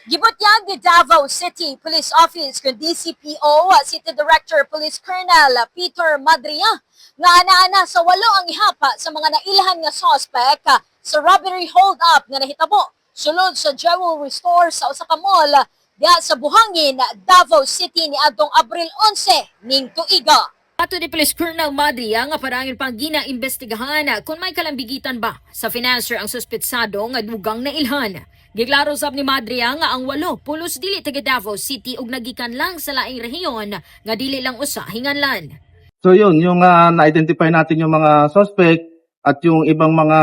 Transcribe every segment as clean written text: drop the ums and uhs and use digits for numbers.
Gibutyag ni Davao City Police Office kung DCPO, City Director Police Colonel Peter Madria, nga ana-ana sa walo ang ihapa sa mga nailhan nga suspect sa robbery hold-up nga nahitabo sulod sa jewelry store sa usa ka mall diha sa Buhangin, Davao City ni adtong Abril 11 ning tuiga. Ato ni Police Colonel Madria nga parangin pang ginaimbestigahan kung may kalambigitan ba sa financer ang suspetsado nga dugang na ilhan. Giklaro sab ni Madria nga ang 8 pulos dili taga Davao City ug nagikan lang sa laing rehiyon nga dili lang usa hinganlan. So yun, yung na-identify natin yung mga suspect at yung ibang mga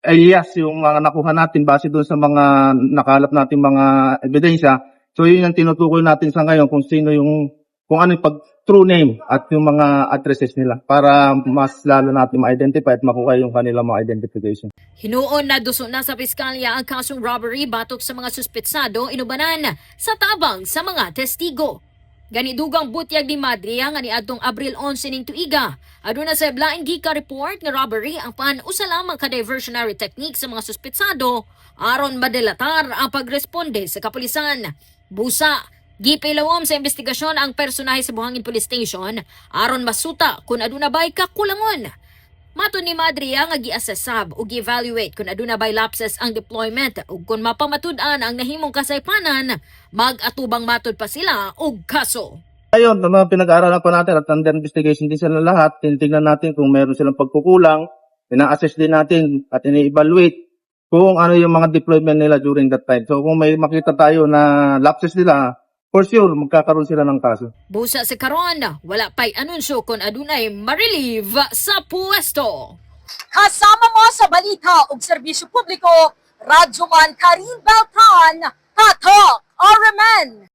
alias, yung mga nakuha natin base doon sa mga nakalap natin mga ebidensya. So yun yung tinutukoy natin sa ngayon kung sino yung, kung ano yung true name at yung mga addresses nila para mas lalo natin ma-identify at makuha yung kanilang mga identification. Hinuon na duso na sa piskalya ang kasong robbery batok sa mga suspetsado inubanan sa tabang sa mga testigo. Ganidugang butyag ni Madria nga niadtong Abril 11 ning tuiga. Aduna sa laing gika report nga robbery ang usa lamang ka diversionary technique sa mga suspetsado aron madelatar ang pagresponde sa kapulisan. Busa, gipilawom sa investigasyon ang personahe sa Buhangin Police Station aron masuta kung aduna bay kakulangon. Mato ni Madria nga gi-assessab ug gi-evaluate kung aduna bay lapses ang deployment ug kung mapamatud-an ang nahimong kasaypanan, mag-atubang matud pa sila og kaso. Ayun, pinag-aaralan pa natin at under investigation din sila lahat. Tinitingnan natin kung meron silang pagkukulang, ina-assess din natin at ini-evaluate kung ano yung mga deployment nila during that time. So kung may makita tayo na lapses nila, for sure, magkakaroon sila ng kaso. Busa sa karon, wala pa'y anunsyo kung adunay ma-relieve sa puwesto. Kasama mo sa balita ug serbisyo publiko, Radyo Man Karin Beltran, Tatak RMN.